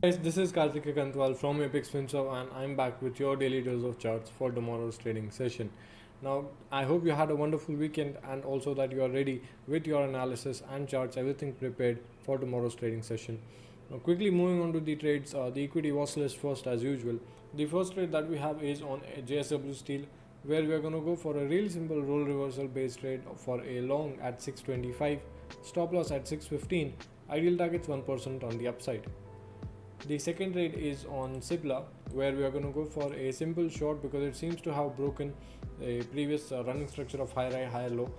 Guys, this is Karthik Kantwal from Apex Finserv and I'm back with your daily dose of charts for tomorrow's trading session. Now, I hope you had a wonderful weekend and also that you are ready with your analysis and charts, everything prepared for tomorrow's trading session. Now, quickly moving on to the trades, the equity was list first as usual. The first trade that we have is on JSW Steel, where we are going to go for a really simple role reversal based trade for a long at 625, stop loss at 615, ideal targets 1% on the upside. The second trade is on Sibla, where we are going to go for a simple short because it seems to have broken a previous running structure of higher high, higher low.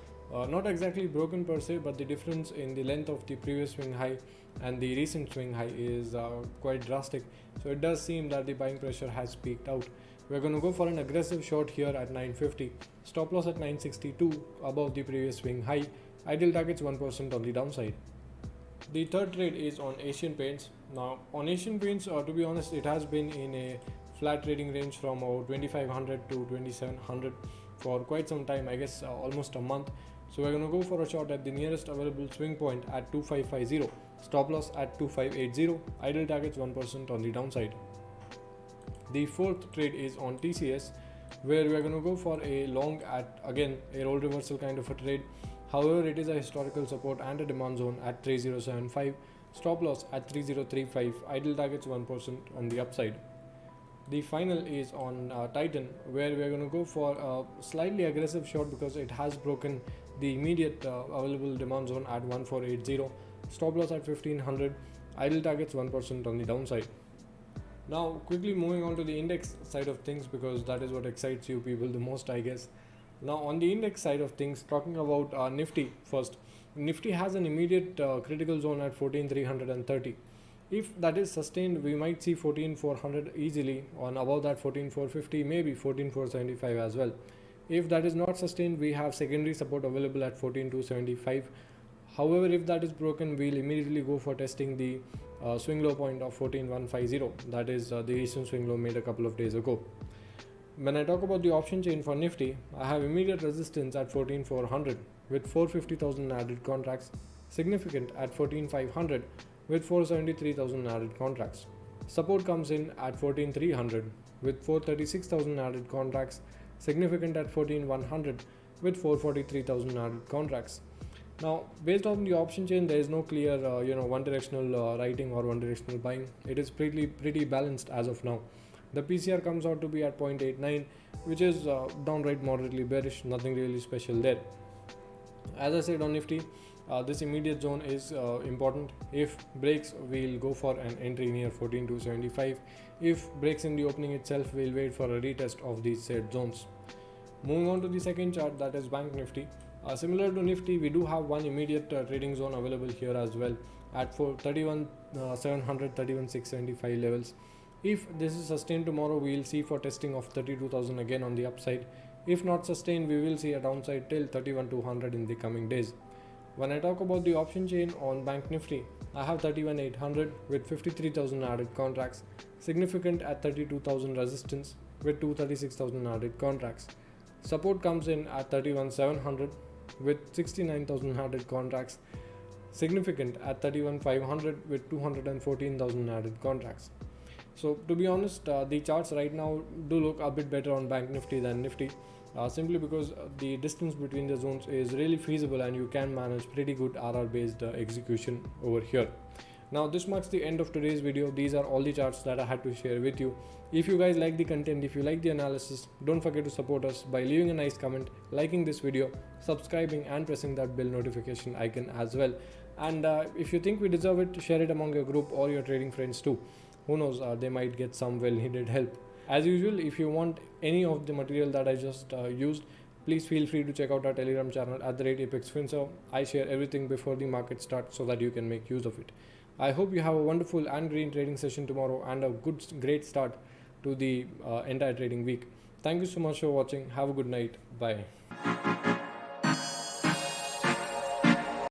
Not exactly broken per se, but the difference in the length of the previous swing high and the recent swing high is quite drastic. So it does seem that the buying pressure has peaked out. We're going to go for an aggressive short here at 950, stop loss at 962 above the previous swing high, ideal targets 1% on the downside. The third trade is on Asian Paints. Now on Asian Paints, to be honest, it has been in a flat trading range from 2500 to 2700 for quite some time, I guess almost a month. So we're going to go for a short at the nearest available swing point at 2550, stop loss at 2580, ideal targets 1% on the downside. The fourth trade is on TCS, where we are going to go for a long at again a role reversal kind of a trade. However, it is a historical support and a demand zone at 3075, stop loss at 3035, ideal targets 1% on the upside. The final is on Titan, where we are going to go for a slightly aggressive short because it has broken the immediate available demand zone at 1480, stop loss at 1500, ideal targets 1% on the downside. Now, quickly moving on to the index side of things because that is what excites you people the most, I guess. Now on the index side of things, talking about Nifty first, Nifty has an immediate critical zone at 14330. If that is sustained, we might see 14400 easily. On above that 14450, maybe 14475 as well. If that is not sustained, we have secondary support available at 14275. However, if that is broken, we'll immediately go for testing the swing low point of 14150. That is the recent swing low made a couple of days ago. When I talk about the option chain for Nifty, I have immediate resistance at 14400 with 450,000 added contracts, significant at 14500 with 473,000 added contracts. Support comes in at 14300 with 436,000 added contracts, significant at 14100 with 443,000 added contracts. Now, based on the option chain, there is no clear, one directional writing or one directional buying. It is pretty balanced as of now. The PCR comes out to be at 0.89, which is downright moderately bearish, nothing really special there. As I said on Nifty, this immediate zone is important. If breaks, we'll go for an entry near 14275. If breaks in the opening itself, we'll wait for a retest of these said zones. Moving on to the second chart, that is Bank Nifty. Similar to Nifty, we do have one immediate trading zone available here as well at 31,700, 31,675 levels. If this is sustained tomorrow, we will see for testing of 32,000 again on the upside. If not sustained, we will see a downside till 31,200 in the coming days. When I talk about the option chain on Bank Nifty, I have 31,800 with 53,000 added contracts, significant at 32,000 resistance with 236,000 added contracts. Support comes in at 31,700 with 69,000 added contracts, significant at 31,500 with 214,000 added contracts. So to be honest, the charts right now do look a bit better on Bank Nifty than Nifty, simply because the distance between the zones is really feasible and you can manage pretty good RR based execution over here. Now this marks the end of today's video. These are all the charts that I had to share with you. If you guys like the content, if you like the analysis, don't forget to support us by leaving a nice comment, liking this video, subscribing and pressing that bell notification icon as well. And if you think we deserve it, share it among your group or your trading friends too. Who knows, they might get some well needed help. As usual, if you want any of the material that I just used, please feel free to check out our Telegram channel at @ApexFinServ. I share everything before the market starts so that you can make use of it. I hope you have a wonderful and green trading session tomorrow and a great start to the entire trading week. Thank you so much for watching. Have a good night. Bye.